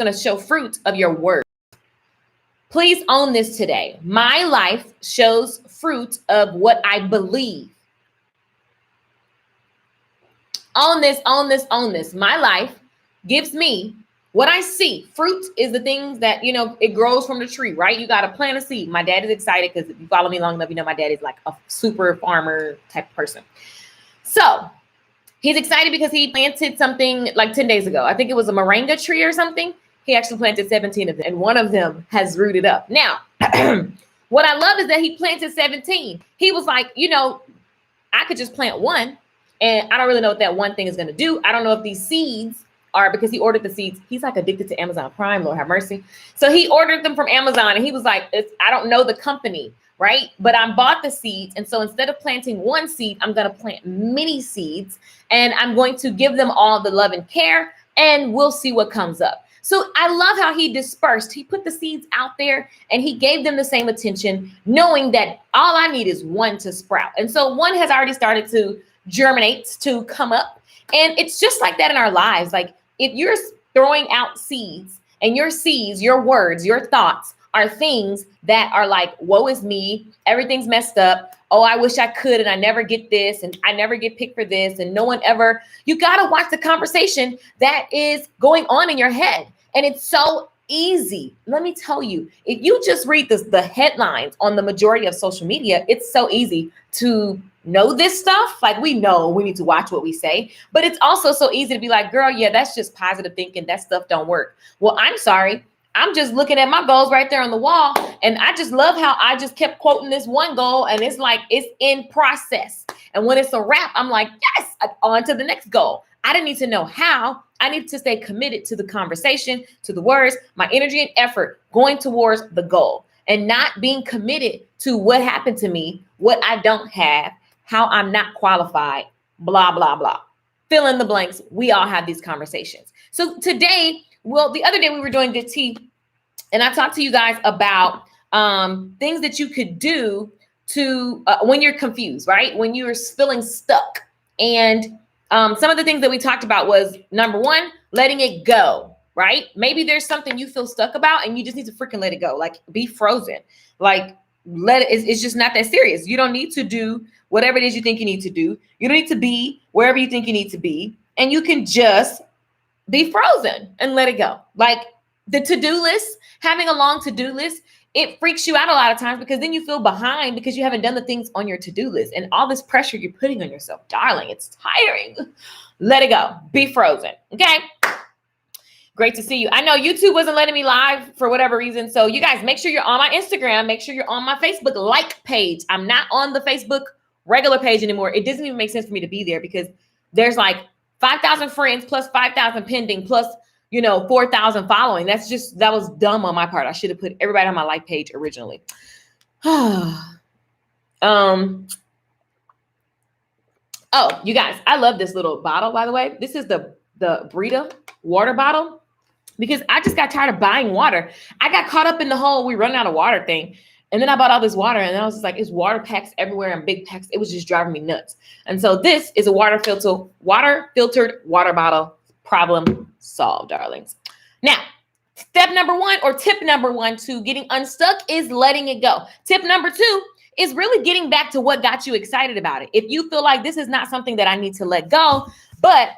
going to show fruit of your word. Please own this today. My life shows fruit of what I believe. Own this, own this, own this. My life gives me what I see. Fruit is the things that, it grows from the tree, right? You got to plant a seed. My dad is excited because if you follow me long enough, my dad is like a super farmer type person. So he's excited because he planted something like 10 days ago. I think it was a moringa tree or something. He actually planted 17 of them, and one of them has rooted up. Now, what I love is that he planted 17. He was like, I could just plant one, and I don't really know what that one thing is going to do. I don't know if these seeds are, because he ordered the seeds. He's like addicted to Amazon Prime, Lord have mercy. So he ordered them from Amazon, and he was like, I don't know the company, right? But I bought the seeds. And so instead of planting one seed, I'm going to plant many seeds, and I'm going to give them all the love and care, and we'll see what comes up. So I love how he dispersed. He put the seeds out there and he gave them the same attention, knowing that all I need is one to sprout. And so one has already started to germinate, to come up. And it's just like that in our lives. Like if you're throwing out seeds, and your seeds, your words, your thoughts are things that are like, woe is me, everything's messed up. Oh, I wish I could, and I never get this, and I never get picked for this, and no one ever. You got to watch the conversation that is going on in your head. And it's so easy. Let me tell you, if you just read the headlines on the majority of social media, it's so easy to know this stuff. Like we know we need to watch what we say, but it's also so easy to be like, girl, yeah, that's just positive thinking. That stuff don't work. Well, I'm sorry. I'm just looking at my goals right there on the wall. And I just love how I just kept quoting this one goal, and it's like, it's in process. And when it's a wrap, I'm like, yes, on to the next goal. I didn't need to know how. I need to stay committed to the conversation, to the words, my energy and effort going towards the goal, and not being committed to what happened to me, what I don't have, how I'm not qualified, blah, blah, blah. Fill in the blanks. We all have these conversations. So today, the other day we were doing Good Tea, and I talked to you guys about things that you could do to when you're confused, right? When you're feeling stuck. And some of the things that we talked about was, number one, letting it go, right? Maybe there's something you feel stuck about and you just need to freaking let it go. Like be frozen. Like it's just not that serious. You don't need to do whatever it is you think you need to do. You don't need to be wherever you think you need to be. And you can just be frozen and let it go. Like the to-do list, having a long to-do list, it freaks you out a lot of times because then you feel behind because you haven't done the things on your to-do list, and all this pressure you're putting on yourself. Darling, it's tiring. Let it go. Be frozen. Okay. Great to see you. I know YouTube wasn't letting me live for whatever reason. So you guys, make sure you're on my Instagram. Make sure you're on my Facebook like page. I'm not on the Facebook regular page anymore. It doesn't even make sense for me to be there because there's like 5,000 friends plus 5,000 pending plus 4,000 following. That was dumb on my part. I should have put everybody on my like page originally. Oh, you guys, I love this little bottle, by the way. This is the Brita water bottle because I just got tired of buying water. I got caught up in the whole we run out of water thing. And then I bought all this water, and then I was just like, it's water packs everywhere and big packs. It was just driving me nuts. And so this is a water filtered water bottle. Problem solved, darlings. Now, step number one, or tip number one to getting unstuck, is letting it go. Tip number two is really getting back to what got you excited about it. If you feel like this is not something that I need to let go, but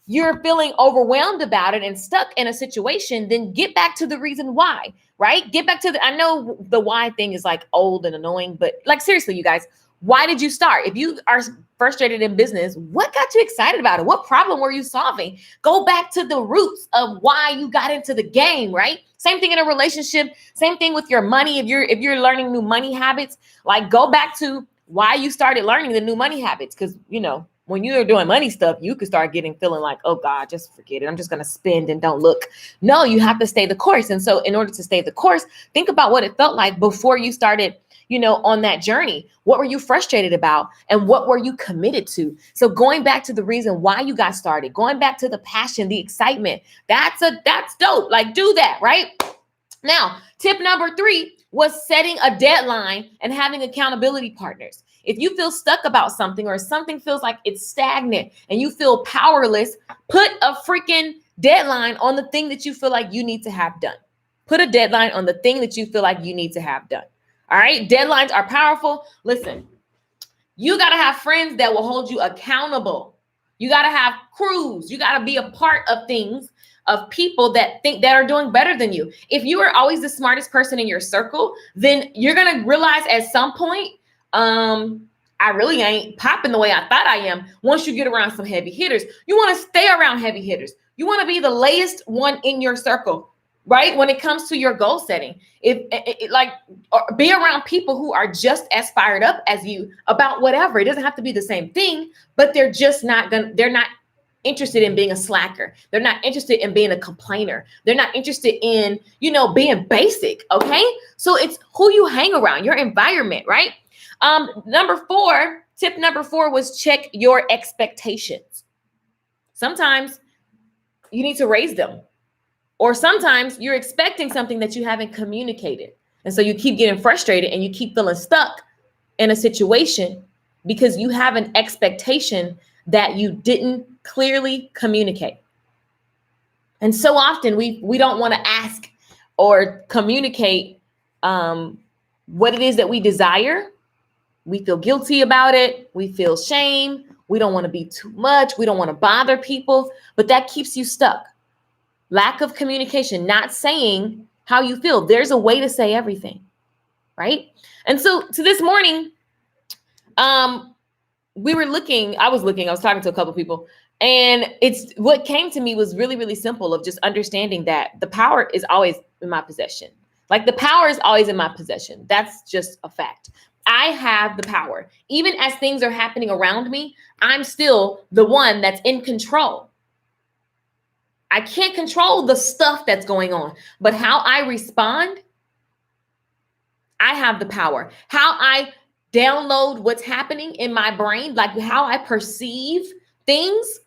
you're feeling overwhelmed about it and stuck in a situation, then get back to the reason why, right? Get back to I know the why thing is like old and annoying, but like seriously, you guys, why did you start? If you are frustrated in business, what got you excited about it? What problem were you solving? Go back to the roots of why you got into the game, right? Same thing in a relationship, same thing with your money. If you're learning new money habits, like go back to why you started learning the new money habits. Because, when you're doing money stuff, you could start feeling like, oh God, just forget it. I'm just going to spend and don't look. No, you have to stay the course. And so in order to stay the course, think about what it felt like before you started on that journey. What were you frustrated about and what were you committed to? So going back to the reason why you got started, going back to the passion, the excitement, that's dope. Like do that, right? Now, tip number 3 was setting a deadline and having accountability partners. If you feel stuck about something or something feels like it's stagnant and you feel powerless, put a freaking deadline on the thing that you feel like you need to have done. Put a deadline on the thing that you feel like you need to have done. All right. Deadlines are powerful. Listen, you got to have friends that will hold you accountable. You got to have crews. You got to be a part of things, of people that think that are doing better than you. If you are always the smartest person in your circle, then you're going to realize at some point, I really ain't popping the way I thought I am. Once you get around some heavy hitters, you want to stay around heavy hitters. You want to be the latest one in your circle, right? When it comes to your goal setting, be around people who are just as fired up as you about whatever. It doesn't have to be the same thing, but they're not interested in being a slacker. They're not interested in being a complainer. They're not interested in, being basic. Okay. So it's who you hang around, your environment, right? Tip number 4 was check your expectations. Sometimes you need to raise them, or sometimes you're expecting something that you haven't communicated. And so you keep getting frustrated and you keep feeling stuck in a situation because you have an expectation that you didn't clearly communicate. And so often we don't want to ask or communicate what it is that we desire. We feel guilty about it. We feel shame. We don't want to be too much. We don't want to bother people, but that keeps you stuck. Lack of communication, not saying how you feel. There's a way to say everything, right? And so this morning, I was talking to a couple of people, and what came to me was really, really simple, of just understanding that the power is always in my possession. Like, the power is always in my possession. That's just a fact. I have the power. Even as things are happening around me, I'm still the one that's in control. I can't control the stuff that's going on, but how I respond, I have the power. How I download what's happening in my brain, like how I perceive things,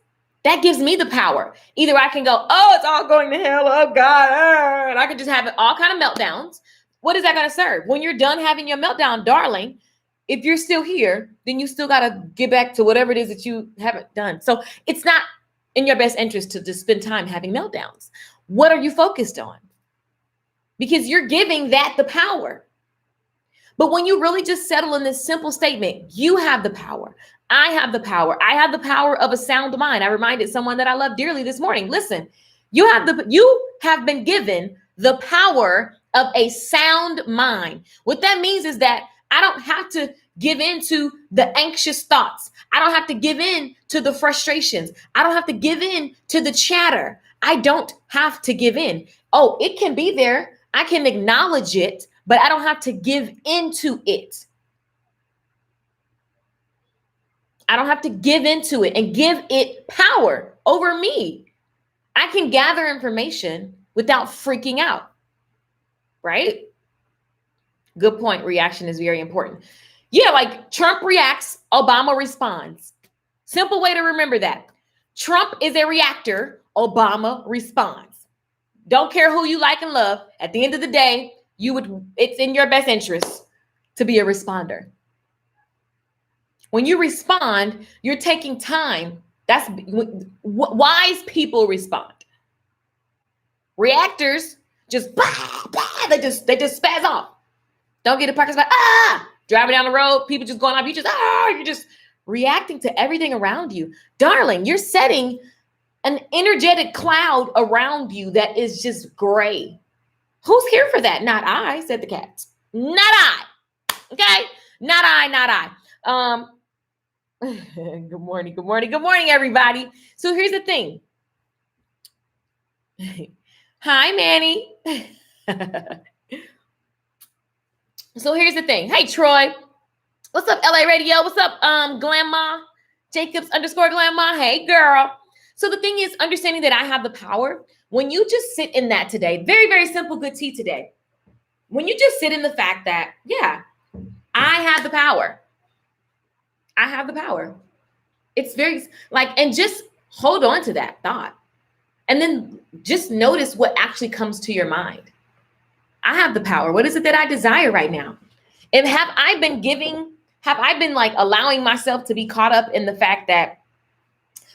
that gives me the power. Either I can go, oh, it's all going to hell, oh God, and I can just have all kind of meltdowns. What is that going to serve? When you're done having your meltdown, darling, if you're still here, then you still got to get back to whatever it is that you haven't done. So it's not in your best interest to just spend time having meltdowns. What are you focused on? Because you're giving that the power. But when you really just settle in this simple statement, you have the power. I have the power. I have the power of a sound mind. I reminded someone that I love dearly this morning. Listen, you have been given the power of a sound mind. What that means is that I don't have to give in to the anxious thoughts. I don't have to give in to the frustrations. I don't have to give in to the chatter. I don't have to give in. Oh, it can be there. I can acknowledge it, but I don't have to give into it. I don't have to give into it and give it power over me. I can gather information without freaking out, right? Good point. Reaction is very important. Yeah, like Trump reacts, Obama responds. Simple way to remember that. Trump is a reactor, Obama responds. Don't care who you like and love. At the end of the day, it's in your best interest to be a responder. When you respond, you're taking time. That's wise people respond. Reactors just they just spaz off. Don't get a parking spot. Driving down the road, people just going off. You're just reacting to everything around you. Darling, you're setting an energetic cloud around you that is just gray. Who's here for that? Not I, said the cat. Not I. Okay? Not I. Good morning, everybody. So here's the thing. Hi, Manny. So here's the thing. Hey, Troy. What's up, LA Radio? What's up, Glamma? Jacobs _Glamma. Hey, girl. So the thing is, understanding that I have the power. When you just sit in that today, very, very simple, good tea today. When you just sit in the fact that, yeah, I have the power. I have the power. It's very and just hold on to that thought. And then just notice what actually comes to your mind. I have the power. What is it that I desire right now? And have I been allowing myself to be caught up in the fact that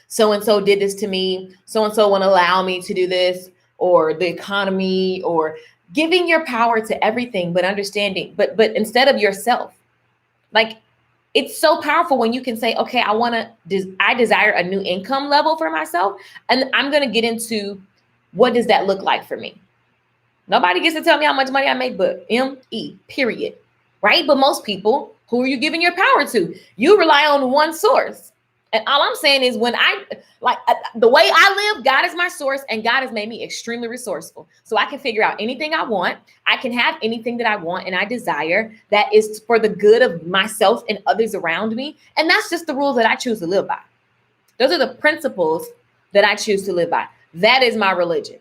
so-and-so did this to me, so-and-so won't allow me to do this, or the economy, or giving your power to everything, but understanding, but instead of yourself. Like, it's so powerful when you can say, okay, I desire a new income level for myself, and I'm going to get into what does that look like for me. Nobody gets to tell me how much money I make but me, period. Right? But most people, who are you giving your power to? You rely on one source. And all I'm saying is, when the way I live, God is my source, and God has made me extremely resourceful. So I can figure out anything I want. I can have anything that I want and I desire that is for the good of myself and others around me. And that's just the rules that I choose to live by. Those are the principles that I choose to live by. That is my religion.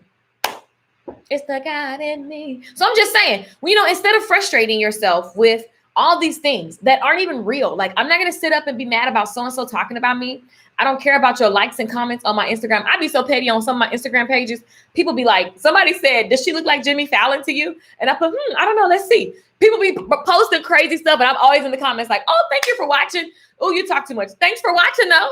It's the God in me. So I'm just saying, instead of frustrating yourself with all these things that aren't even real, like, I'm not going to sit up and be mad about so-and-so talking about me. I don't care about your likes and comments on my Instagram. I'd be so petty on some of my Instagram pages. People be like, somebody said, does she look like Jimmy Fallon to you? And I put, I don't know. Let's see. People be posting crazy stuff, and I'm always in the comments like, oh, thank you for watching. Oh, you talk too much. Thanks for watching, though.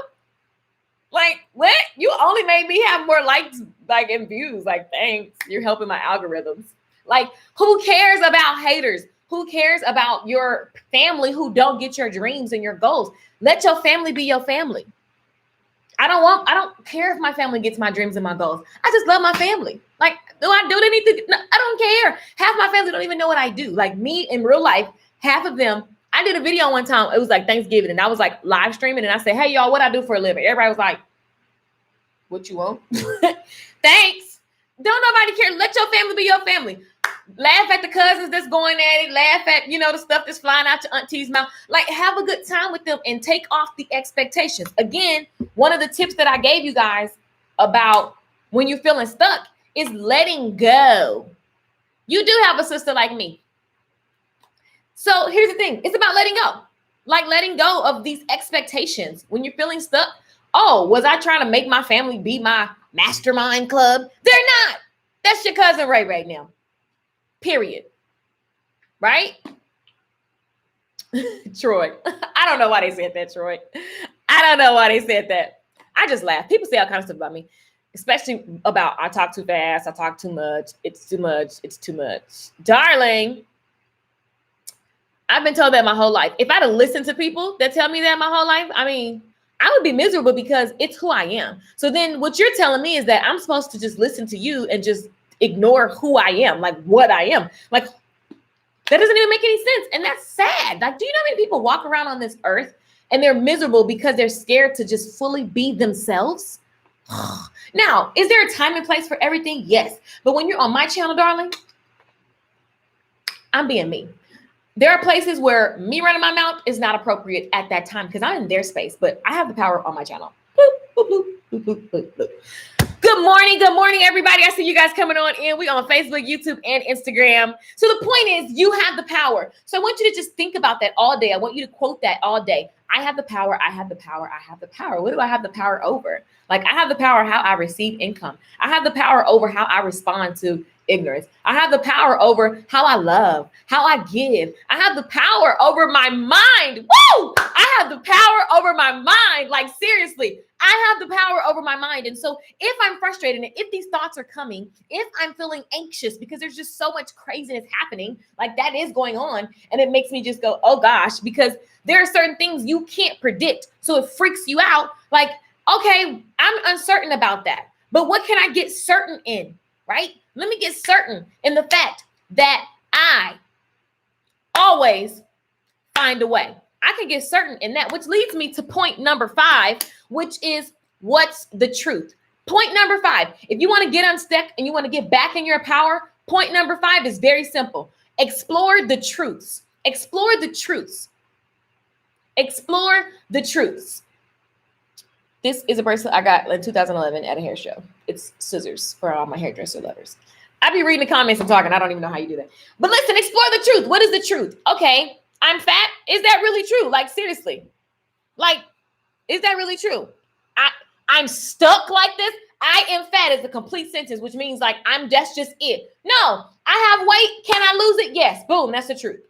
Like, what? You only made me have more likes, and views. Like, thanks. You're helping my algorithms. Like, who cares about haters? Who cares about your family who don't get your dreams and your goals? Let your family be your family. I don't care if my family gets my dreams and my goals. I just love my family. Like, do I do anything? No, I don't care. Half my family don't even know what I do. Like, me in real life, half of them, I did a video one time. It was like Thanksgiving, and I was like live streaming, and I said, hey, y'all, what I do for a living? Everybody was like, what you want? Thanks. Don't nobody care. Let your family be your family. Laugh at the cousins that's going at it. Laugh at, the stuff that's flying out your auntie's mouth. Like, have a good time with them and take off the expectations. Again, one of the tips that I gave you guys about when you're feeling stuck is letting go. You do have a sister like me. So here's the thing. It's about letting go. Like, letting go of these expectations. When you're feeling stuck, oh, was I trying to make my family be my mastermind club? They're not. That's your cousin Ray right now. Period. Right? Troy. I don't know why they said that, Troy. I don't know why they said that. I just laugh. People say all kinds of stuff about me, especially about I talk too fast, I talk too much, it's too much, it's too much. Darling, I've been told that my whole life. If I'd have listened to people that tell me that my whole life, I would be miserable because it's who I am. So then what you're telling me is that I'm supposed to just listen to you and just ignore who I am, like what I am. Like, that doesn't even make any sense. And that's sad. Like, do you know how many people walk around on this earth and they're miserable because they're scared to just fully be themselves? Now, is there a time and place for everything? Yes. But when you're on my channel, darling, I'm being me. There are places where me running my mouth is not appropriate at that time because I'm in their space, but I have the power on my channel. Boop, boop, boop, boop, boop, boop, boop. Good morning, everybody. I see you guys coming on in. We on Facebook, YouTube, and Instagram. So the point is, you have the power. So I want you to just think about that all day. I want you to quote that all day. I have the power. I have the power. I have the power. What do I have the power over? Like, I have the power how I receive income. I have the power over how I respond to ignorance. I have the power over how I love, how I give. I have the power over my mind. Woo! I have the power over my mind. Like, seriously, I have the power over my mind. And so if I'm frustrated, and if these thoughts are coming, if I'm feeling anxious because there's just so much craziness happening, like that is going on, and it makes me just go, oh gosh, because there are certain things you can't predict. So it freaks you out. Like, okay, I'm uncertain about that, but what can I get certain in, right? Let me get certain in the fact that I always find a way. I can get certain in that, which leads me to point number 5, which is what's the truth. Point number 5, if you want to get unstuck and you want to get back in your power, point number 5 is very simple. Explore the truths. Explore the truths. Explore the truths. This is a bracelet I got in 2011 at a hair show. It's scissors for all my hairdresser lovers. I be reading the comments and talking. I don't even know how you do that. But listen, explore the truth. What is the truth? Okay, I'm fat. Is that really true? Like, seriously. Like, is that really true? I'm stuck like this. I am fat is a complete sentence, which means like that's just it. No, I have weight. Can I lose it? Yes. Boom. That's the truth.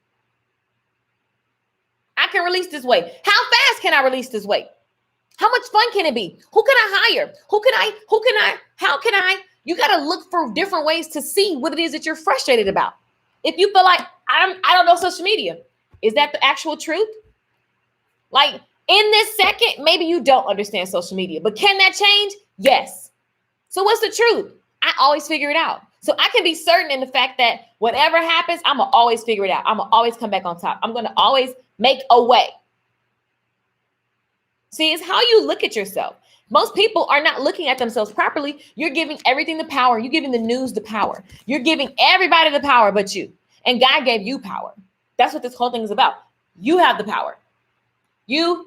I can release this weight. How fast can I release this weight? How much fun can it be? Who can I hire? How can I? You got to look for different ways to see what it is that you're frustrated about. If you feel like I don't know social media, is that the actual truth? Like in this second, maybe you don't understand social media, but can that change? Yes. So what's the truth? I always figure it out. So I can be certain in the fact that whatever happens, I'm going to always figure it out. I'm going to always come back on top. I'm going to always make a way. See, it's how you look at yourself. Most people are not looking at themselves properly. You're giving everything the power. You're giving the news the power. You're giving everybody the power but you. And God gave you power. That's what this whole thing is about. You have the power. You.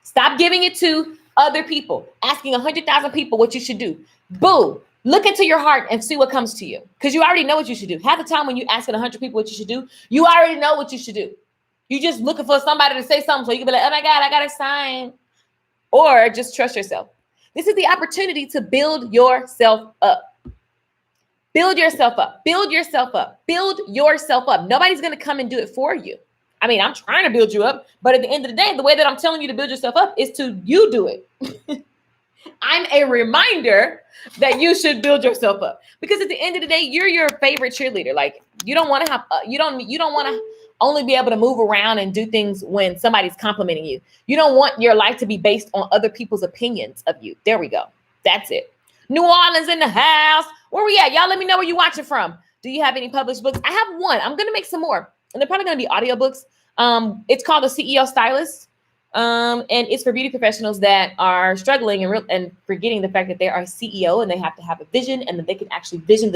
Stop giving it to other people, asking 100,000 people what you should do. Boo. Look into your heart and see what comes to you. Because you already know what you should do. Half the time when you asking 100 people what you should do, you already know what you should do. You just looking for somebody to say something so you can be like, oh my God, I got a sign. Or just trust yourself. This is the opportunity to build yourself up. Build yourself up. Build yourself up. Build yourself up. Nobody's going to come and do it for you. I mean, I'm trying to build you up, but at the end of the day, the way that I'm telling you to build yourself up is to you do it. I'm a reminder that you should build yourself up, because at the end of the day, you're your favorite cheerleader. Like you don't want to have, you don't want to only be able to move around and do things when somebody's complimenting you. You don't want your life to be based on other people's opinions of you. There we go. That's it. New Orleans in the house. Where we at? Y'all let me know where you're watching from. Do you have any published books? I have one. I'm going to make some more. And they're probably going to be audiobooks. It's called The CEO Stylist. And it's for beauty professionals that are struggling and forgetting the fact that they are a CEO and they have to have a vision, and that they can actually vision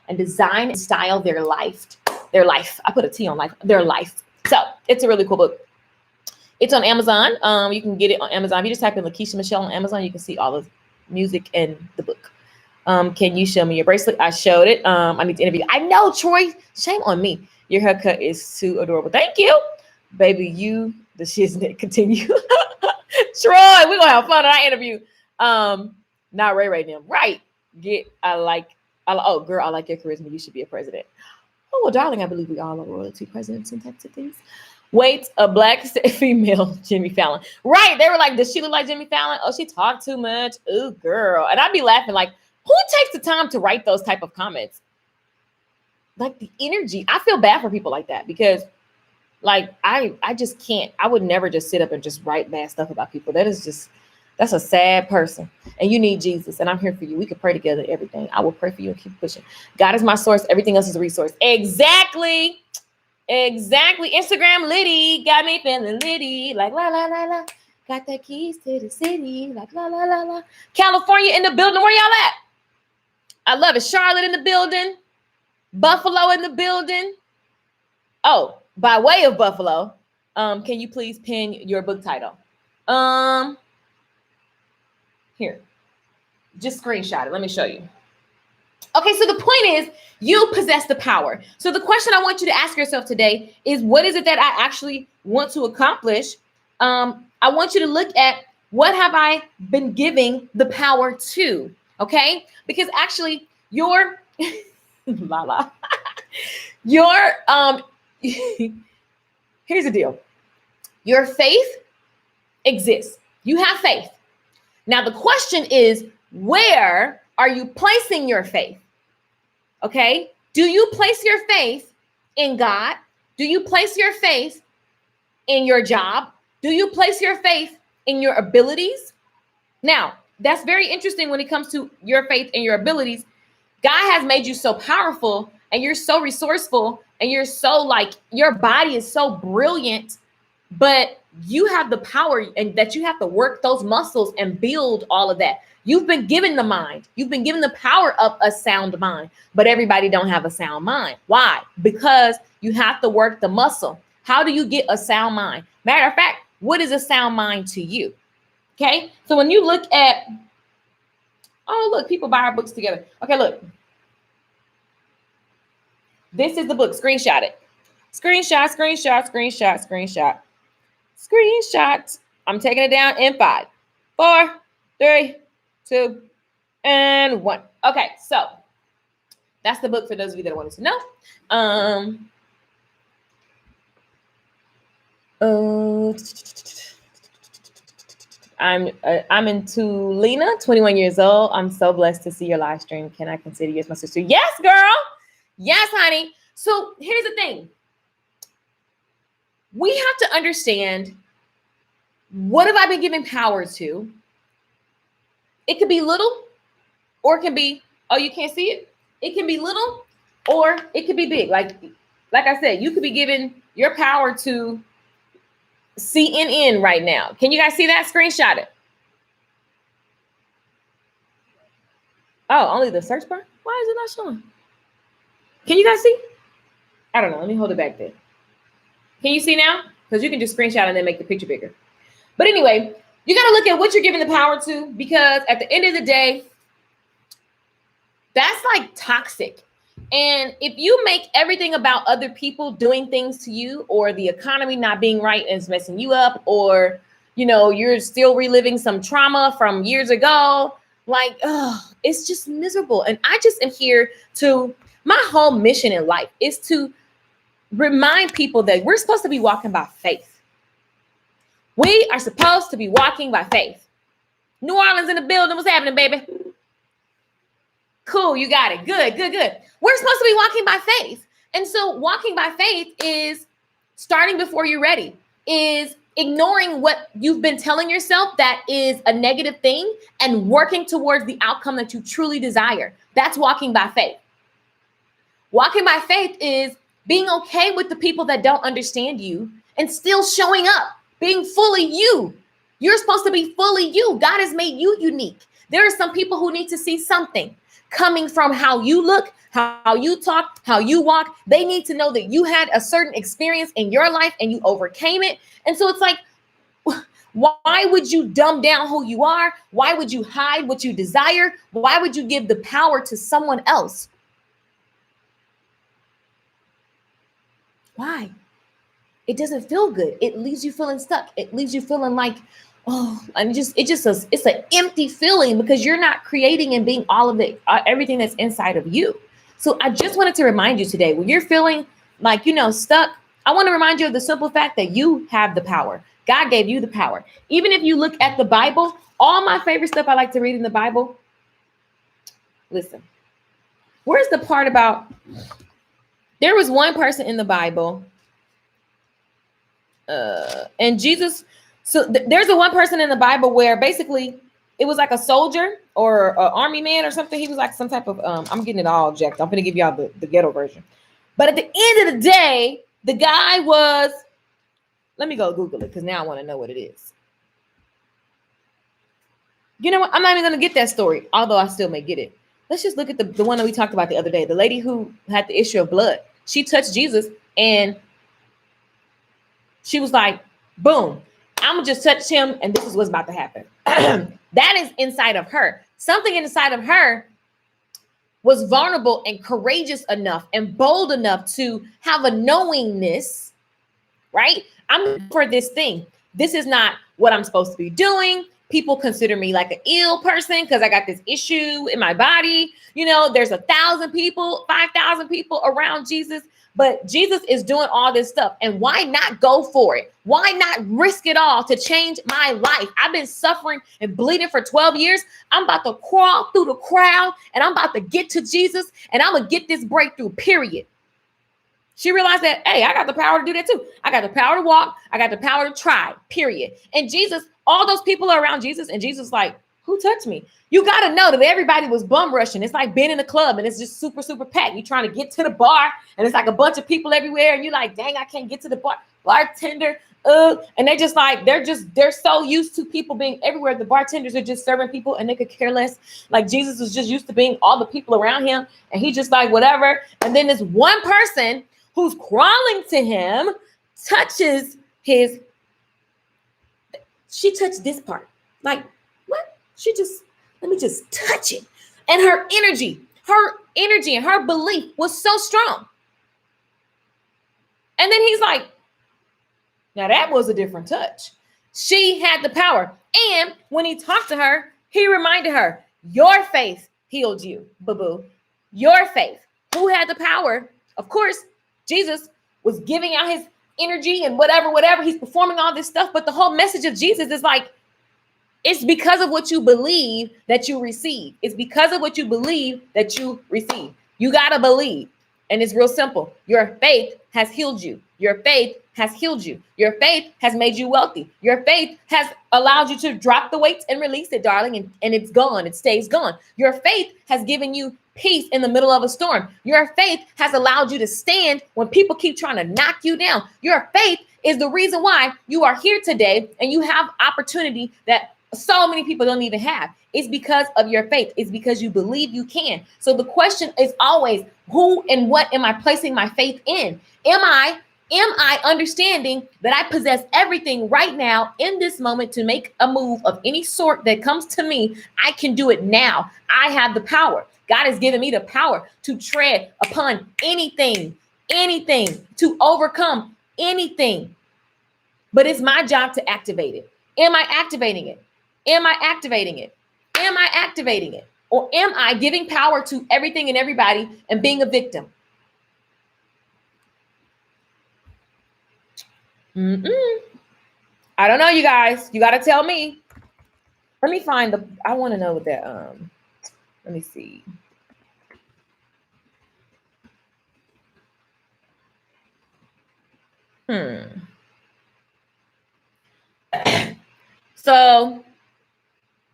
and design and style their life. Their life. I put a T on life. Their life. So it's a really cool book. It's on Amazon. You can get it on Amazon. If you just type in Lakeisha Michelle on Amazon, you can see all the music and the book. Can you show me your bracelet? I showed it. I need to interview. I know, Troy. Shame on me. Your haircut is too adorable. Thank you. Baby, you, the shiznit, continue. Troy, we're going to have fun in our interview. Not Ray them. Right. Oh, girl, I like your charisma. You should be a president. Oh, well, darling, I believe we all are royalty presidents and types of things. Wait, a black female Jimmy Fallon. Right. They were like, does she look like Jimmy Fallon? Oh, she talked too much. Ooh, girl. And I'd be laughing like, who takes the time to write those type of comments? Like the energy. I feel bad for people like that, because like, I just can't. I would never just sit up and just write bad stuff about people. That's a sad person. And you need Jesus. And I'm here for you. We could pray together, everything. I will pray for you and keep pushing. God is my source. Everything else is a resource. Exactly. Instagram Liddy got me feeling Liddy. Like, la, la, la, la. Got the keys to the city. Like, la, la, la, la. California in the building. Where y'all at? I love it. Charlotte in the building. Buffalo in the building. Oh, by way of Buffalo, can you please pin your book title? Here, just screenshot it. Let me show you. Okay, so the point is, you possess the power. So the question I want you to ask yourself today is, what is it that I actually want to accomplish? I want you to look at, what have I been giving the power to? Okay, because actually your Lala, your here's the deal. Your faith exists. You have faith. Now, the question is, where are you placing your faith? Okay. Do you place your faith in God? Do you place your faith in your job? Do you place your faith in your abilities? Now, that's very interesting when it comes to your faith and your abilities. God has made you so powerful, and you're so resourceful, and you're so like, your body is so brilliant, but you have the power, and that you have to work those muscles and build all of that. You've been given the mind. You've been given the power of a sound mind, but everybody don't have a sound mind. Why? Because you have to work the muscle. How do you get a sound mind? Matter of fact, what is a sound mind to you? Okay. So when you look at, oh, look, people buy our books together. Okay, look. This is the book. Screenshot it. Screenshot. I'm taking it down in 5, 4, 3, 2, and 1. Okay, so that's the book for those of you that wanted to know. I'm in Tulina, 21 years old. I'm so blessed to see your live stream. Can I consider you as my sister? Yes, girl. Yes, honey. So here's the thing. We have to understand, what have I been given power to? It could be little, or it can be, oh, you can't see it? It can be little, or it could be big. Like I said, you could be given your power to CNN right now. Can you guys see that? Screenshot it. Oh, only the search bar? Why is it not showing? Can you guys see? I don't know. Let me hold it back there. Can you see now? Because you can just screenshot and then make the picture bigger. But anyway, you got to look at what you're giving the power to, because at the end of the day, that's like toxic. And if you make everything about other people doing things to you, or the economy not being right and it's messing you up, or, you know, you're still reliving some trauma from years ago, like, it's just miserable. And I just am here to, my whole mission in life is to remind people that we're supposed to be walking by faith. We are supposed to be walking by faith. New Orleans in the building. What's happening, baby? Cool, you got it. Good. We're supposed to be walking by faith. And so walking by faith is starting before you're ready, is ignoring what you've been telling yourself that is a negative thing and working towards the outcome that you truly desire. That's walking by faith. Walking by faith is being okay with the people that don't understand you and still showing up, being fully you. You're supposed to be fully you. God has made you unique. There are some people who need to see something coming from how you look, how you talk, how you walk. They need to know that you had a certain experience in your life and you overcame it. And so it's like, why would you dumb down who you are? Why would you hide what you desire? Why would you give the power to someone else? Why? It doesn't feel good. It leaves you feeling stuck. It leaves you feeling like, it's an empty feeling, because you're not creating and being all of it, everything that's inside of you. So I just wanted to remind you today, when you're feeling like, stuck, I want to remind you of the simple fact that you have the power. God gave you the power. Even if you look at the Bible, all my favorite stuff I like to read in the Bible. Listen, where's the part about, there was one person in the Bible, and Jesus. So there's a one person in the Bible where basically it was like a soldier or an army man or something. He was like some type of, I'm getting it all jacked. I'm going to give y'all the ghetto version. But at the end of the day, the guy was, let me go Google it, because now I want to know what it is. You know what? I'm not even going to get that story, although I still may get it. Let's just look at the one that we talked about the other day. The lady who had the issue of blood. She touched Jesus and she was like, boom, I'm going to just touch him and this is what's about to happen. That is inside of her. Something inside of her was vulnerable and courageous enough and bold enough to have a knowingness, right? I'm for this thing. This is not what I'm supposed to be doing. People consider me like an ill person because I got this issue in my body. There's 1,000 people, 5,000 people around Jesus, but Jesus is doing all this stuff. And why not go for it? Why not risk it all to change my life? I've been suffering and bleeding for 12 years. I'm about to crawl through the crowd and I'm about to get to Jesus and I'm going to get this breakthrough, period. She realized that, hey, I got the power to do that too. I got the power to walk. I got the power to try, period. And Jesus, all those people are around Jesus, and Jesus like, who touched me? You got to know that everybody was bum rushing. It's like being in a club and it's just super, super packed. You're trying to get to the bar and it's like a bunch of people everywhere. And you're like, dang, I can't get to the bartender. And they just like, they're so used to people being everywhere. The bartenders are just serving people and they could care less. Like Jesus was just used to being all the people around him. And he just like, whatever. And then this one person who's crawling to him touches she touched this part. Like, what? Let me just touch it. And her energy and her belief was so strong. And then he's like, now that was a different touch. She had the power. And when he talked to her, he reminded her, your faith healed you, boo-boo. Your faith. Who had the power? Of course, Jesus was giving out his energy and whatever. He's performing all this stuff. But the whole message of Jesus is like, It's because of what you believe that you receive. It's because of what you believe that you receive. You got to believe. And it's real simple. Your faith has healed you. Your faith has healed you. Your faith has made you wealthy. Your faith has allowed you to drop the weights and release it, darling, and it's gone. It stays gone. Your faith has given you peace in the middle of a storm. Your faith has allowed you to stand when people keep trying to knock you down. Your faith is the reason why you are here today and you have opportunity that so many people don't even have. It's because of your faith. It's because you believe you can. So the question is always, who and what am I placing my faith in? Am I understanding that I possess everything right now in this moment to make a move of any sort that comes to me? I can do it now. I have the power. God has given me the power to tread upon anything, to overcome anything. But it's my job to activate it. Am I activating it? Am I activating it? Am I activating it? Or am I giving power to everything and everybody and being a victim? I don't know, you guys. You got to tell me. Let me find I want to know what that, let me see. So,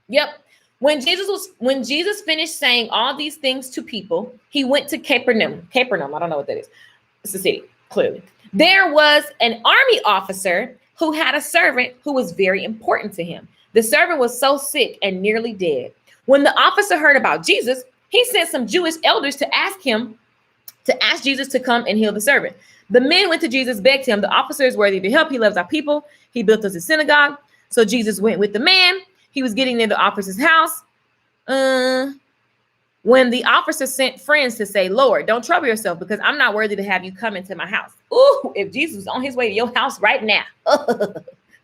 yep. When Jesus finished saying all these things to people, he went to Capernaum. Capernaum, I don't know what that is. It's a city, clearly. There was an army officer who had a servant who was very important to him. The servant was so sick and nearly dead. When the officer heard about Jesus, he sent some Jewish elders to ask Jesus to come and heal the servant. The men went to Jesus, begged him. The officer is worthy to help. He loves our people. He built us a synagogue. So Jesus went with the man. He was getting near the officer's house. When the officer sent friends to say, Lord, don't trouble yourself because I'm not worthy to have you come into my house. Ooh, if Jesus was on his way to your house right now.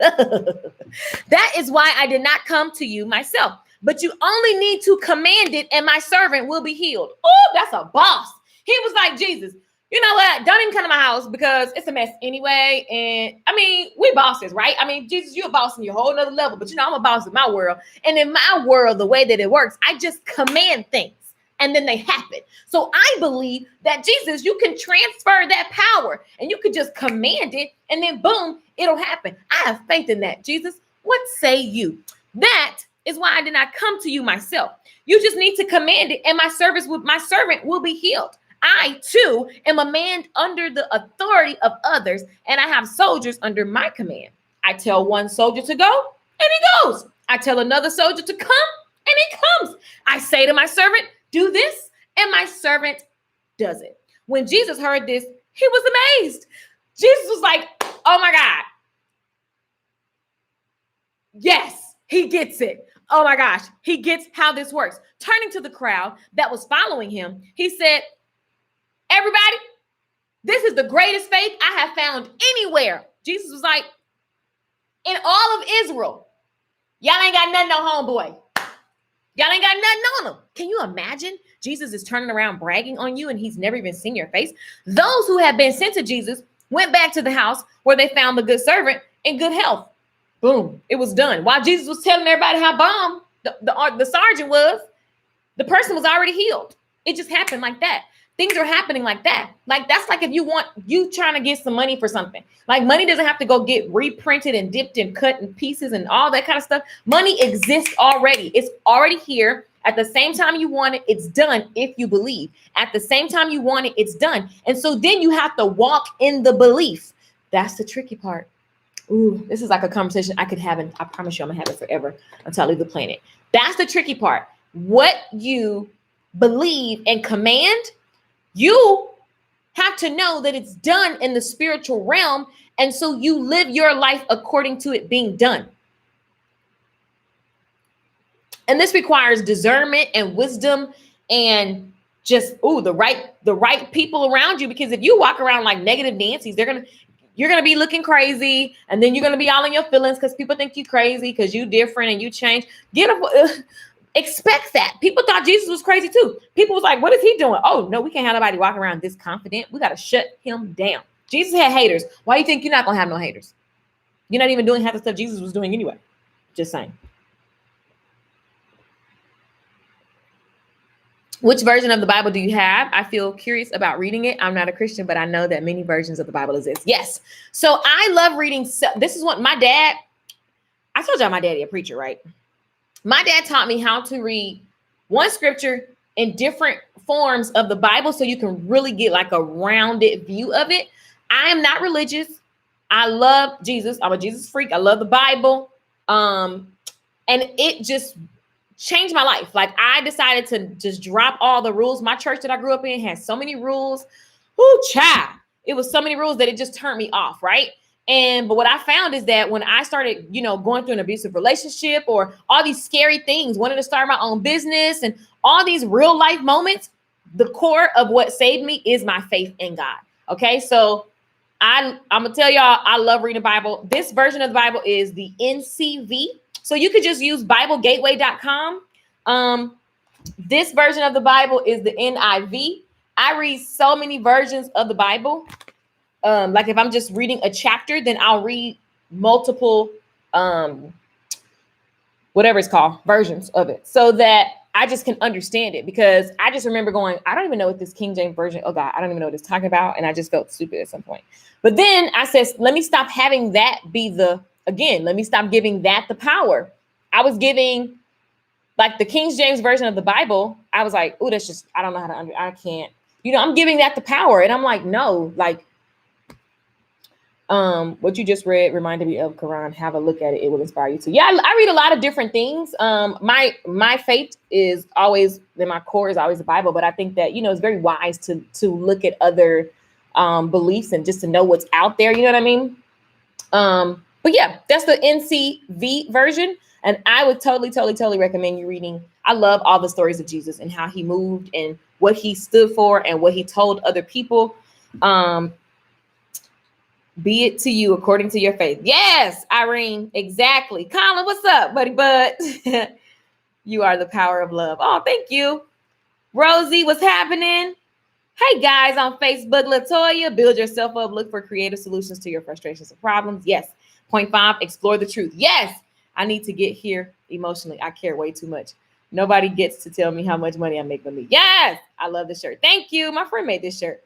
That is why I did not come to you myself. But you only need to command it and my servant will be healed. Oh, that's a boss. He was like, Jesus, you know what? Don't even come to my house because it's a mess anyway. And I mean, we bosses, right? I mean, Jesus, you're a boss in your whole nother level, but you know, I'm a boss in my world. And in my world, the way that it works, I just command things and then they happen. So I believe that Jesus, you can transfer that power and you could just command it and then boom, it'll happen. I have faith in that. Jesus, what say you? That is why I did not come to you myself. You just need to command it and my servant will be healed. I too am a man under the authority of others, and I have soldiers under my command. I tell one soldier to go, and he goes. I tell another soldier to come, and he comes. I say to my servant, do this, and my servant does it. When Jesus heard this, he was amazed. Jesus was like, oh my God. Yes, he gets it. Oh my gosh, he gets how this works. Turning to the crowd that was following him, he said, everybody, this is the greatest faith I have found anywhere. Jesus was like, in all of Israel, y'all ain't got nothing on homeboy. Y'all ain't got nothing on him. Can you imagine? Jesus is turning around bragging on you and he's never even seen your face. Those who had been sent to Jesus went back to the house where they found the good servant in good health. Boom, it was done. While Jesus was telling everybody how bomb the sergeant was, the person was already healed. It just happened like that. Things are happening like that. Like that's like if you trying to get some money for something. Like money doesn't have to go get reprinted and dipped and cut in pieces and all that kind of stuff. Money exists already. It's already here. At the same time you want it, it's done if you believe. At the same time you want it, it's done. And so then you have to walk in the belief. That's the tricky part. Ooh, this is like a conversation I could have, and I promise you I'm gonna have it forever until I leave the planet. That's the tricky part. What you believe and command, you have to know that it's done in the spiritual realm. And so you live your life according to it being done. And this requires discernment and wisdom and just, the right people around you. Because if you walk around like negative Nancy's, you're going to be looking crazy. And then you're going to be all in your feelings because people think you crazy because you different and you change. Expect that. People thought Jesus was crazy too. People was like, what is he doing? Oh, no, we can't have nobody walking around this confident. We got to shut him down. Jesus had haters. Why do you think you're not going to have no haters? You're not even doing half the stuff Jesus was doing anyway. Just saying. Which version of the Bible do you have? I feel curious about reading it. I'm not a Christian, but I know that many versions of the Bible exist. Yes. So I love reading. This is what my dad, I told y'all my daddy a preacher, right? My dad taught me how to read one scripture in different forms of the Bible so you can really get like a rounded view of it. I am not religious. I love Jesus. I'm a Jesus freak. I love the Bible. And it just changed my life. Like I decided to just drop all the rules. My church that I grew up in had so many rules. Ooh, child. It was so many rules that it just turned me off, right? But what I found is that when I started, going through an abusive relationship or all these scary things, wanting to start my own business and all these real life moments, the core of what saved me is my faith in God. Okay. So I'm going to tell y'all, I love reading the Bible. This version of the Bible is the NCV. So you could just use BibleGateway.com. This version of the Bible is the NIV. I read so many versions of the Bible. Like if I'm just reading a chapter, then I'll read multiple, whatever it's called, versions of it so that I just can understand it, because I just remember going, I don't even know what this King James version, oh God, I don't even know what it's talking about. And I just felt stupid at some point. But then I said, let me stop having that be let me stop giving that the power. I was giving like the King James version of the Bible. I was like, oh, that's just, I don't know how to I can't, I'm giving that the power. And I'm like, no, like, what you just read reminded me of Quran. Have a look at it. It will inspire you too. Yeah, I read a lot of different things. My faith is always, in my core is always the Bible, but I think that, it's very wise to look at other beliefs and just to know what's out there. You know what I mean? But yeah, that's the NCV version. And I would totally recommend you reading. I love all the stories of Jesus and how he moved and what he stood for and what he told other people. Be it to you according to your faith. Yes, Irene, exactly. Colin, what's up, buddy bud? You are the power of love. Oh, thank you. Rosie, what's happening? Hey, guys on Facebook. Latoya, build yourself up. Look for creative solutions to your frustrations and problems. Yes. Point 5, explore the truth. Yes, I need to get here emotionally. I care way too much. Nobody gets to tell me how much money I make with me. Yes, I love this shirt. Thank you. My friend made this shirt.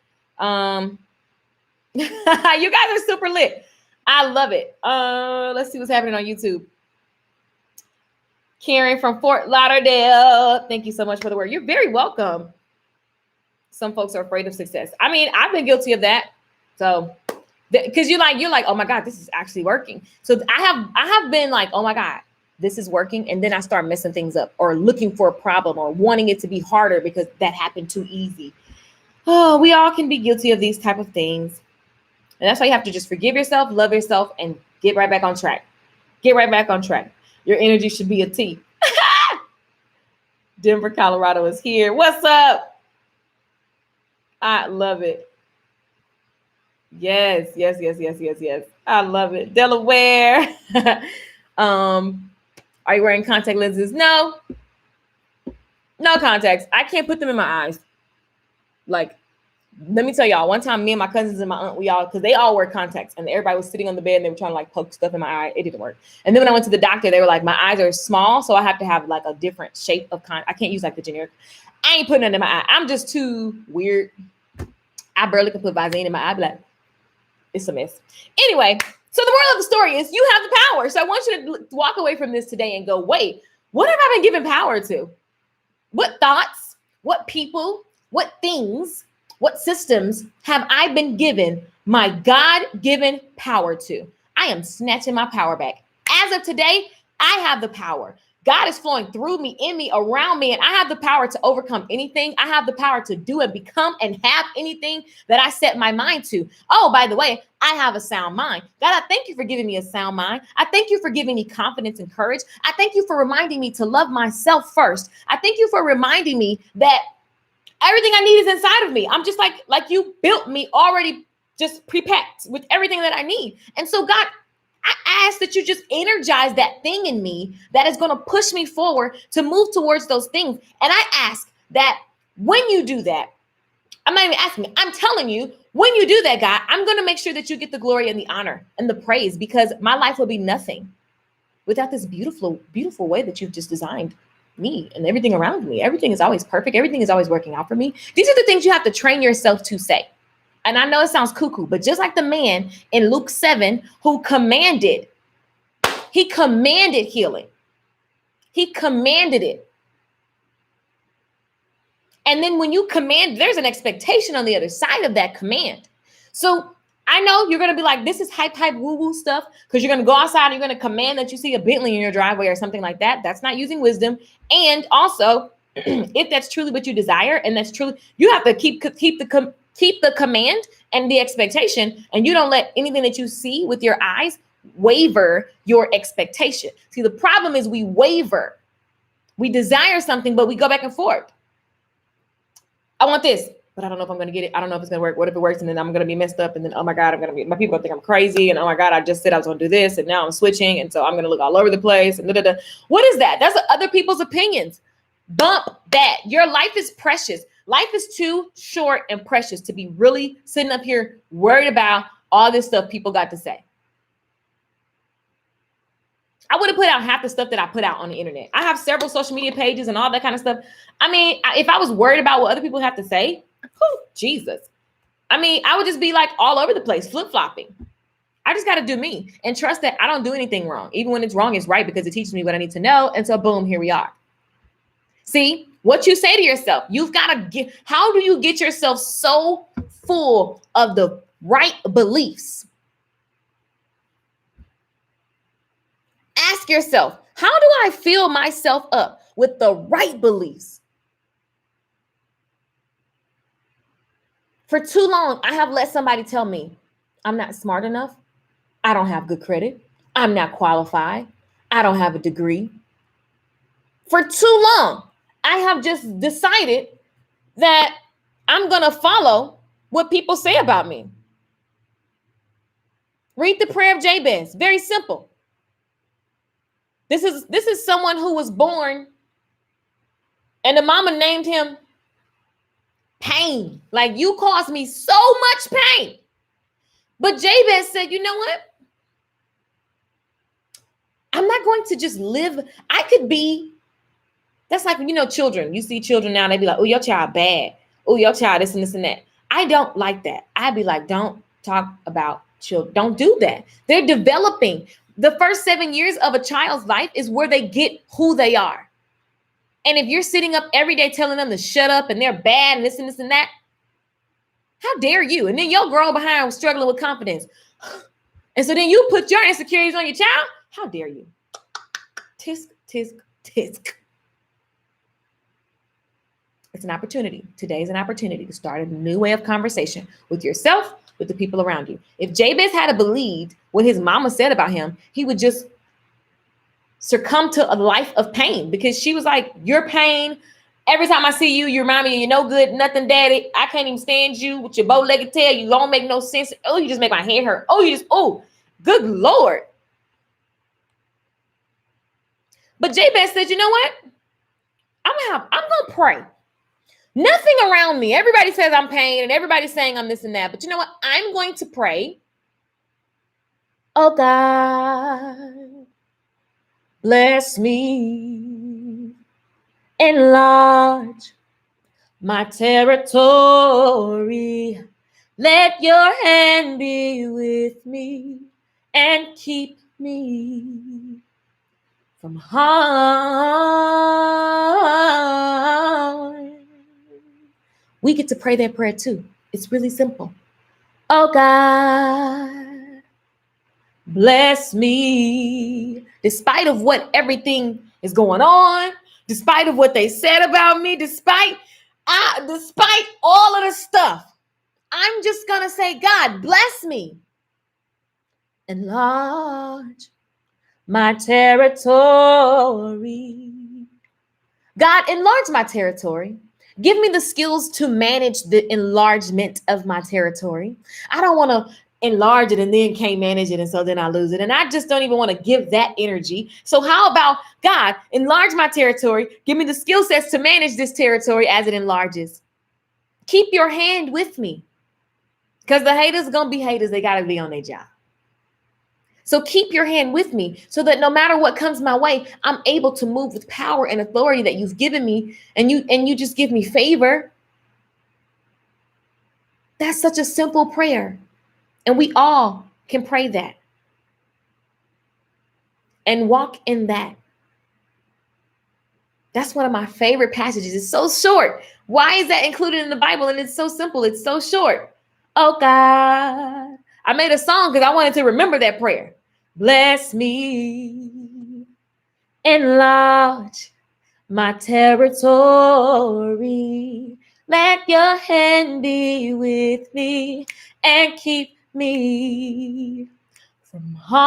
You guys are super lit. I love it. Let's see what's happening on YouTube. Karen from Fort Lauderdale. Thank you so much for the word. You're very welcome. Some folks are afraid of success. I mean, I've been guilty of that. So, because you're like, oh my God, this is actually working. So I have been like, oh my God, this is working. And then I start messing things up or looking for a problem or wanting it to be harder because that happened too easy. Oh, we all can be guilty of these type of things. And that's why you have to just forgive yourself, love yourself, and get right back on track. Get right back on track. Your energy should be a T. Denver, Colorado is here. What's up? I love it. Yes. I love it. Delaware. Are you wearing contact lenses? No. No contacts. I can't put them in my eyes. Like, let me tell y'all, one time me and my cousins and my aunt, because they all wear contacts, and everybody was sitting on the bed and they were trying to like poke stuff in my eye. It didn't work. And then when I went to the doctor, they were like, my eyes are small, so I have to have like a different shape of I can't use like the generic. I ain't putting it in my eye. I'm just too weird. I barely can put Visine in my eye, but it's a mess. Anyway, so the moral of the story is you have the power. So I want you to walk away from this today and go, wait, what have I been given power to? What thoughts, what people, what things, what systems have I been given my God-given power to? I am snatching my power back. As of today, I have the power. God is flowing through me, in me, around me, and I have the power to overcome anything. I have the power to do and become and have anything that I set my mind to. Oh, by the way, I have a sound mind. God, I thank you for giving me a sound mind. I thank you for giving me confidence and courage. I thank you for reminding me to love myself first. I thank you for reminding me that everything I need is inside of me. I'm just like you built me already just pre-packed with everything that I need. And so God, I ask that you just energize that thing in me that is going to push me forward to move towards those things. And I ask that when you do that, I'm not even asking, I'm telling you, when you do that, God, I'm going to make sure that you get the glory and the honor and the praise, because my life will be nothing without this beautiful, beautiful way that you've just designed me and everything around me. Everything is always perfect. Everything is always working out for me. These are the things you have to train yourself to say. And I know it sounds cuckoo, but just like the man in Luke 7 who commanded healing. He commanded it. And then when you command, there's an expectation on the other side of that command. So I know you're going to be like, this is hype, woo-woo stuff, because you're going to go outside and you're going to command that you see a Bentley in your driveway or something like that. That's not using wisdom. And also, if that's truly what you desire, and that's truly, you have to keep the command and the expectation, and you don't let anything that you see with your eyes waver your expectation. See, the problem is we waver. We desire something, but we go back and forth. I want this, but I don't know if I'm going to get it. I don't know if it's going to work. What if it works? And then I'm going to be messed up. And then, oh my God, my people think I'm crazy. And oh my God, I just said I was going to do this. And now I'm switching. And so I'm going to look all over the place. And da-da-da. What is that? That's other people's opinions. Bump that. Your life is precious. Life is too short and precious to be really sitting up here worried about all this stuff people got to say. I would have put out half the stuff that I put out on the internet. I have several social media pages and all that kind of stuff. I mean, if I was worried about what other people have to say, Jesus. I mean, I would just be like all over the place, flip-flopping. I just got to do me and trust that I don't do anything wrong. Even when it's wrong, it's right, because it teaches me what I need to know. And so boom, here we are. See, what you say to yourself, you've got to get, how do you get yourself so full of the right beliefs? Ask yourself, how do I fill myself up with the right beliefs? For too long, I have let somebody tell me I'm not smart enough. I don't have good credit. I'm not qualified. I don't have a degree. For too long, I have just decided that I'm going to follow what people say about me. Read the prayer of Jabez. Very simple. This is someone who was born and the mama named him Pain. Like, you caused me so much pain. But Jabez said, you know what? I'm not going to just live. I could be, that's like, you know, children. You see children now, they be like, oh, your child bad. Oh, your child this and this and that. I don't like that. I'd be like, don't talk about children. Don't do that. They're developing. The first 7 years of a child's life is where they get who they are. And if you're sitting up every day telling them to shut up and they're bad and this and this and that, how dare you? And then you're growing behind struggling with confidence. And so then you put your insecurities on your child. How dare you? Tisk, tisk, tisk. It's an opportunity. Today is an opportunity to start a new way of conversation with yourself, with the people around you. If Jabez had believed what his mama said about him, he would just succumb to a life of pain, because she was like, your pain. Every time I see you, you remind me you're no good, nothing, daddy. I can't even stand you with your bow-legged tail. You don't make no sense. Oh, you just make my head hurt. Oh, good Lord. But Jabez said, you know what? I'm gonna pray. Nothing around me. Everybody says I'm pain and everybody's saying I'm this and that. But you know what? I'm going to pray. Oh God, bless me. Enlarge my territory. Let your hand be with me and keep me from harm. We get to pray that prayer too. It's really simple. Oh God, bless me. Despite of what everything is going on, despite of what they said about me, despite all of the stuff, I'm just going to say, God, bless me. Enlarge my territory. God, enlarge my territory. Give me the skills to manage the enlargement of my territory. I don't want to enlarge it and then can't manage it, and so then I lose it. And I just don't even want to give that energy. So how about, God, enlarge my territory. Give me the skill sets to manage this territory as it enlarges. Keep your hand with me. Because the haters going to be haters. They got to be on their job. So keep your hand with me so that no matter what comes my way, I'm able to move with power and authority that you've given me, and you just give me favor. That's such a simple prayer. And we all can pray that and walk in that. That's one of my favorite passages. It's so short. Why is that included in the Bible? And it's so simple. It's so short. Oh God. I made a song because I wanted to remember that prayer. Bless me, enlarge my territory. Let your hand be with me and keep me from harm.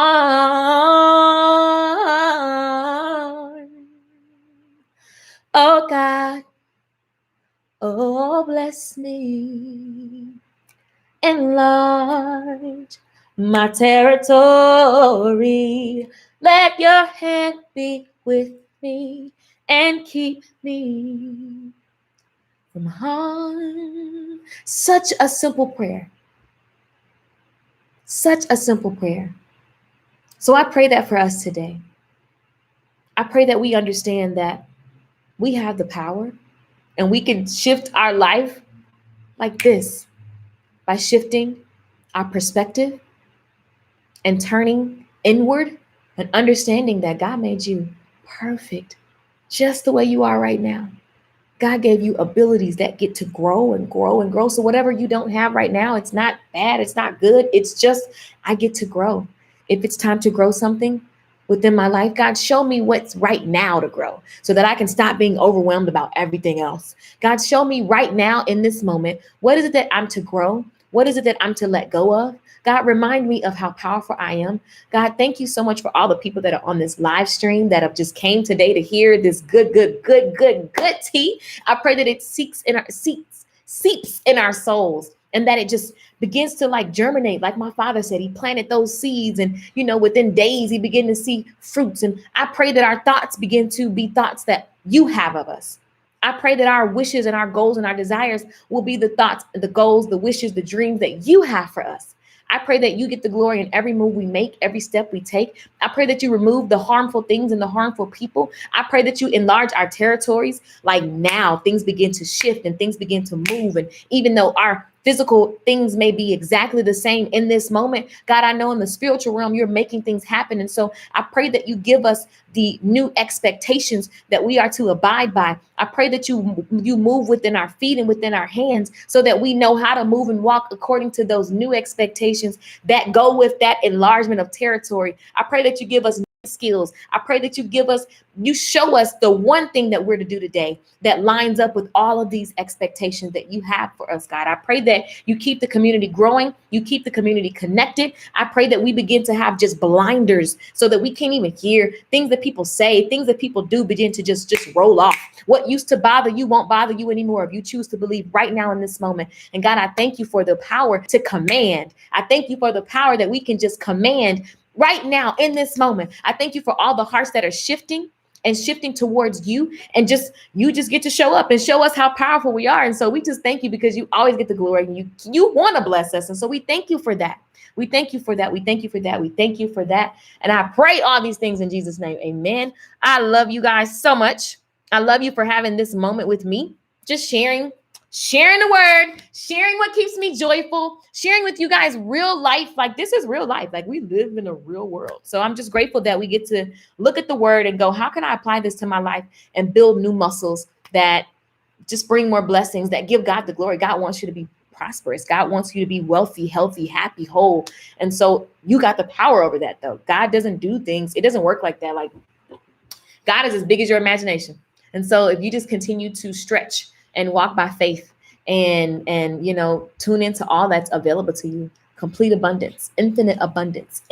Oh God, oh bless me, enlarge my territory. Let your hand be with me and keep me from harm. Such a simple prayer. Such a simple prayer. So I pray that for us today. I pray that we understand that we have the power and we can shift our life like this by shifting our perspective and turning inward and understanding that God made you perfect just the way you are right now. God gave you abilities that get to grow and grow and grow. So whatever you don't have right now, it's not bad. It's not good. It's just, I get to grow. If it's time to grow something within my life, God, show me what's right now to grow so that I can stop being overwhelmed about everything else. God, show me right now in this moment, what is it that I'm to grow? What is it that I'm to let go of? God, remind me of how powerful I am. God, thank you so much for all the people that are on this live stream that have just came today to hear this good tea. I pray that it seeps in our souls, and that it just begins to like germinate. Like my father said, he planted those seeds, and within days he began to see fruits. And I pray that our thoughts begin to be thoughts that you have of us. I pray that our wishes and our goals and our desires will be the thoughts, the goals, the wishes, the dreams that you have for us. I pray that you get the glory in every move we make, every step we take. I pray that you remove the harmful things and the harmful people. I pray that you enlarge our territories. Like now, things begin to shift and things begin to move. And even though our physical things may be exactly the same in this moment, God, I know in the spiritual realm, you're making things happen. And so I pray that you give us the new expectations that we are to abide by. I pray that you move within our feet and within our hands so that we know how to move and walk according to those new expectations that go with that enlargement of territory. I pray that you give us skills. I pray that you show us the one thing that we're to do today that lines up with all of these expectations that you have for us, God. I pray that you keep the community growing, you keep the community connected. I pray that we begin to have just blinders so that we can't even hear things that people say, things that people do begin to just roll off. What used to bother you won't bother you anymore if you choose to believe right now in this moment. And God, I thank you for the power to command. I thank you for the power that we can just command right now in this moment. I thank you for all the hearts that are shifting towards you, and you just get to show up and show us how powerful we are. And so we just thank you because you always get the glory, and you want to bless us. And so we thank you for that. We thank you for that. We thank you for that. We thank you for that. And I pray all these things in Jesus' name. Amen. I love you guys so much. I love you for having this moment with me, just sharing the word, sharing what keeps me joyful, sharing with you guys real life. Like this is real life. Like we live in a real world. So I'm just grateful that we get to look at the word and go, how can I apply this to my life and build new muscles that just bring more blessings, that give God the glory. God wants you to be prosperous. God wants you to be wealthy, healthy, happy, whole. And so you got the power over that though. God doesn't do things. It doesn't work like that. Like God is as big as your imagination. And so if you just continue to stretch and walk by faith and tune into all that's available to you, complete abundance, infinite abundance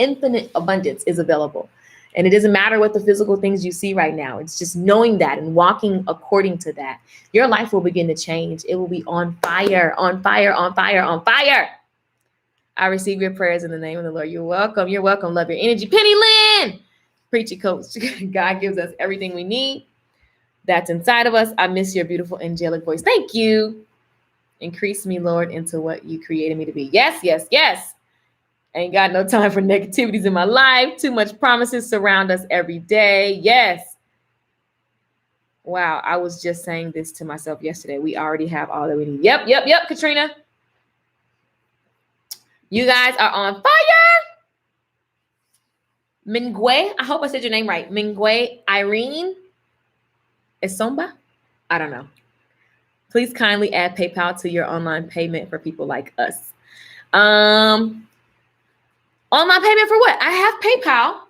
is available. And it doesn't matter what the physical things you see right now. It's just knowing that and walking according to that. Your life will begin to change. It will be on fire, on fire, on fire, on fire. I receive your prayers in the name of the Lord. You're welcome. You're welcome. Love your energy. Penny Lynn, preacher coach. God gives us everything we need that's inside of us. I miss your beautiful angelic voice. Thank you. Increase me, Lord, into what you created me to be. Yes, yes, yes. Ain't got no time for negativities in my life. Too much promises surround us every day. Yes. Wow, I was just saying this to myself yesterday. We already have all that we need. Yep, Katrina. You guys are on fire. Mingwe, I hope I said your name right. Mingwe Irene Esomba? I don't know. Please kindly add PayPal to your online payment for people like us. Online payment for what? I have PayPal.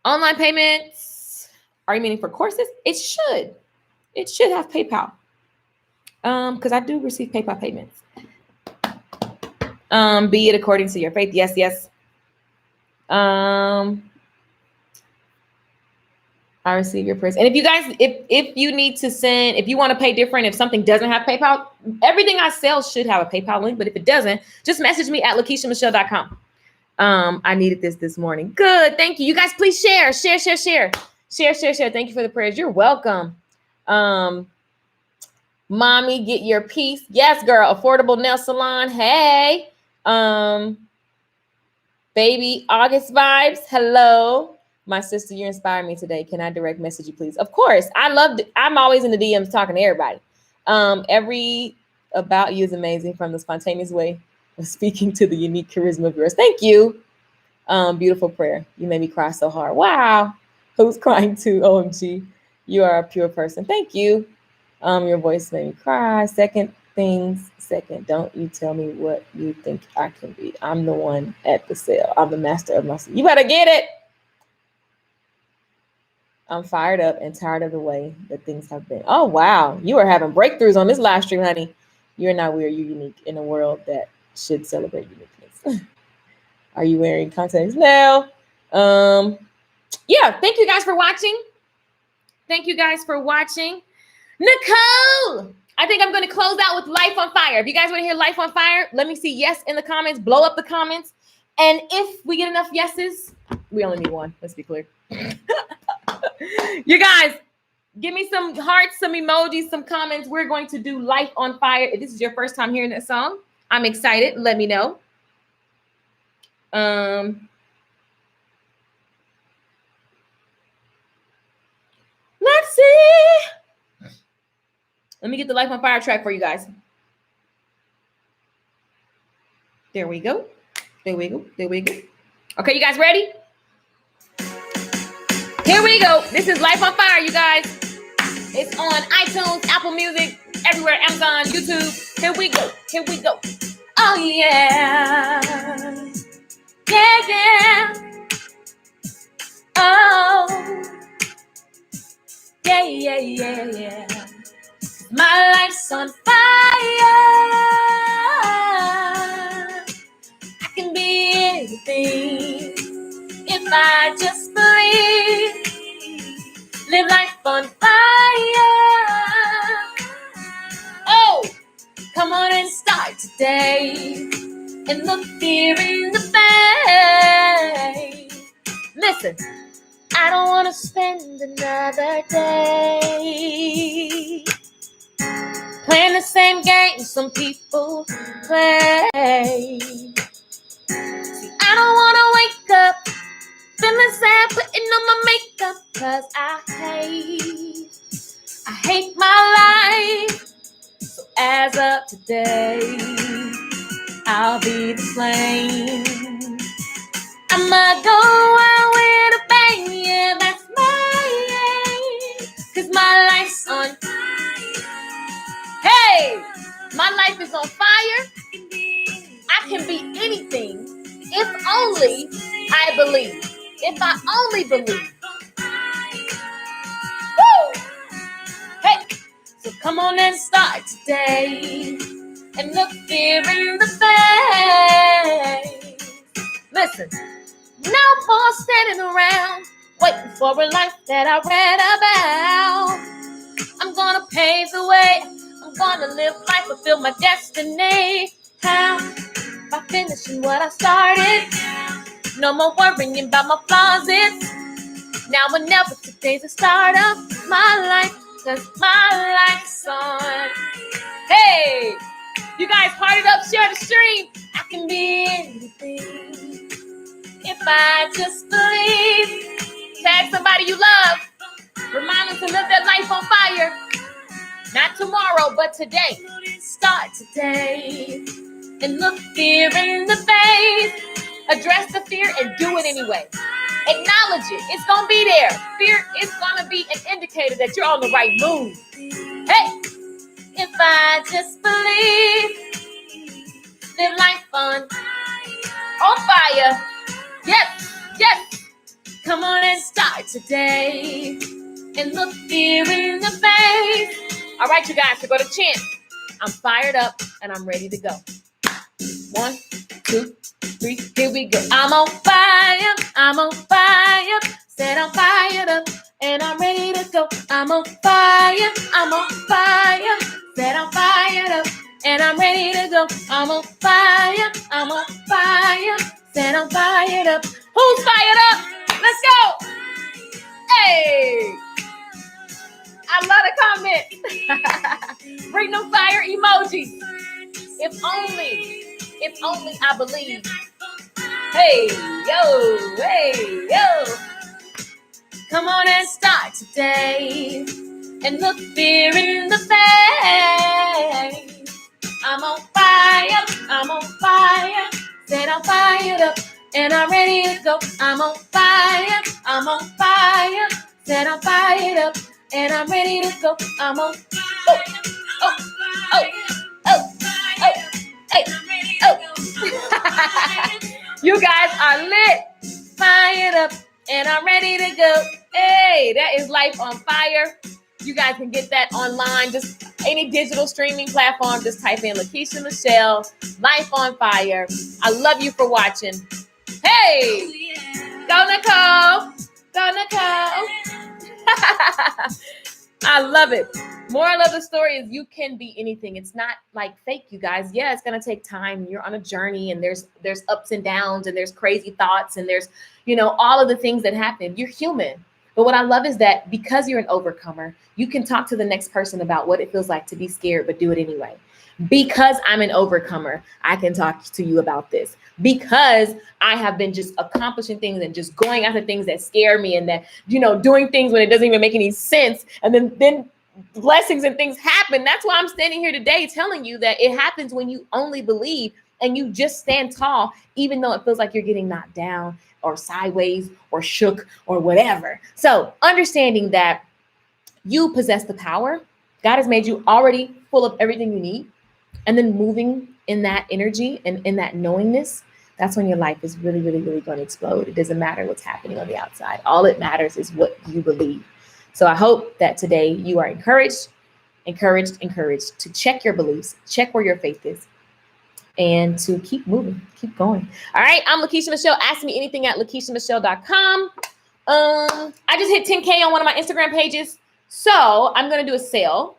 Online payments. Are you meaning for courses? It should. It should have PayPal. Because I do receive PayPal payments. Be it according to your faith. Yes. I receive your prayers. And if you guys, if you need to send, if you want to pay different, if something doesn't have PayPal, everything I sell should have a PayPal link. But if it doesn't, just message me at LakeishaMichelle.com. I needed this morning. Good. Thank you. You guys, please share. Share. Thank you for the prayers. You're welcome. Mommy, get your peace. Yes, girl. Affordable nail salon. Hey. Baby August vibes. Hello. My sister, you inspired me today. Can I direct message you, please? Of course. I'm always in the DMs talking to everybody. Every about you is amazing, from the spontaneous way of speaking to the unique charisma of yours. Thank you. Beautiful prayer. You made me cry so hard. Wow. Who's crying too? OMG. You are a pure person. Thank you. Your voice made me cry. Second, don't you tell me what you think I can be. I'm the one at the sale. I'm the master of myself. You better get it. I'm fired up and tired of the way that things have been. Oh, wow. You are having breakthroughs on this live stream, honey. You're not weird. You're unique in a world that should celebrate uniqueness. Are you wearing contacts now? Yeah. Thank you guys for watching. Nicole, I think I'm going to close out with Life on Fire. If you guys want to hear Life on Fire, let me see yes in the comments. Blow up the comments. And if we get enough yeses, we only need one. Let's be clear. You guys, give me some hearts, some emojis, some comments. We're going to do Life on Fire. If this is your first time hearing that song, I'm excited. Let me know. Let's see. Let me get the Life on Fire track for you guys. There we go. Okay, you guys ready? Here we go. This is Life on Fire, you guys. It's on iTunes, Apple Music, everywhere, Amazon, YouTube. Here we go. Oh, yeah. Yeah. Oh. Yeah. My life's on fire. I can be anything if I just believe. Live life on fire. Oh, come on and start today and look fear in the face. Listen, I don't want to spend another day playing the same game some people play. See, I don't want to wake up feeling sad, putting on my makeup, cause I hate my life. So as of today, I'll be the flame. I'ma go out with a bang, yeah, that's my aim. Cause my life's on fire. Hey, my life is on fire. I can be anything if only I believe. If I only believe. Woo! Hey, so come on and start today and look fear in the face. Listen, no more standing around waiting for a life that I read about. I'm gonna pave the way. I'm gonna live life, fulfill my destiny. How? By finishing what I started. No more worrying about my flaws. It's now or never. Today's the start of my life, cause my life's on. Hey, you guys heart it up, share the stream. I can be anything just believe. Tag somebody you love. Remind them to live their life on fire. Not tomorrow, but today. Start today. And look fear in the face. Address the fear and do it anyway. Acknowledge it. It's going to be there. Fear is going to be an indicator that you're on the right move. Hey, if I just believe, live life on fire. Yes, yes. Come on and start today. And look fear in the face. All right, you guys, so go to chant. I'm fired up and I'm ready to go. 1, 2, 3, here we go. I'm on fire, I'm on fire. Said I'm fired up and I'm ready to go. I'm on fire, I'm on fire. Said I'm fired up and I'm ready to go. I'm on fire, I'm on fire. Said I'm fired up. Who's fired up? Let's go. Hey, I love the comment. Bring them fire emojis. If only I believe. Hey, yo. Come on and start today. And look fear in the face. I'm on fire, I'm on fire. Said I'm fired up and I'm ready to go. I'm on fire, I'm on fire. Said I'm fired up and I'm ready to go. I'm on You guys are lit, fired up, and I'm ready to go. Hey, that is Life on Fire. You guys can get that online, just any digital streaming platform. Just type in Lakeisha Michelle, Life on Fire. I love you for watching. Hey, go Nicole, go Nicole. I love it. Moral of the story is you can be anything. It's not like fake, you guys. Yeah, it's going to take time. You're on a journey and there's ups and downs and there's crazy thoughts and there's, all of the things that happen. You're human. But what I love is that because you're an overcomer, you can talk to the next person about what it feels like to be scared, but do it anyway. Because I'm an overcomer, I can talk to you about this. Because I have been just accomplishing things and just going after things that scare me and that, doing things when it doesn't even make any sense. And then blessings and things happen. That's why I'm standing here today telling you that it happens when you only believe and you just stand tall, even though it feels like you're getting knocked down or sideways or shook or whatever. So understanding that you possess the power, God has made you already full of everything you need. And then moving in that energy and in that knowingness, that's when your life is really, really, really going to explode. It doesn't matter what's happening on the outside. All it matters is what you believe. So I hope that today you are encouraged to check your beliefs, check where your faith is, and to keep moving, keep going. All right, I'm Lakeisha Michelle. Ask me anything at LakeishaMichelle.com. I just hit 10K on one of my Instagram pages. So I'm going to do a sale.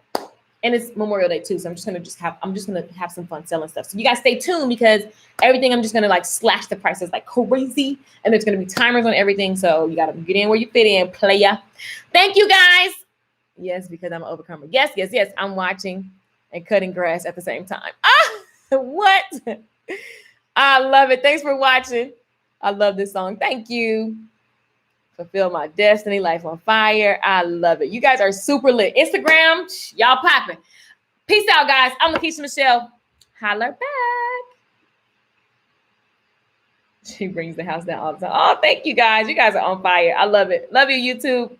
And it's Memorial Day too, so I'm just gonna have some fun selling stuff. So you guys stay tuned because everything I'm just gonna slash the prices like crazy, and there's gonna be timers on everything. So you gotta get in where you fit in, playa. Thank you guys. Yes, because I'm an overcomer. Yes. I'm watching and cutting grass at the same time. What? I love it. Thanks for watching. I love this song. Thank you. Fulfill my destiny, Life on Fire. I love it. You guys are super lit. Instagram, y'all popping. Peace out, guys. I'm Lakeisha Michelle. Holler back. She brings the house down all the time. Oh, thank you, guys. You guys are on fire. I love it. Love you, YouTube.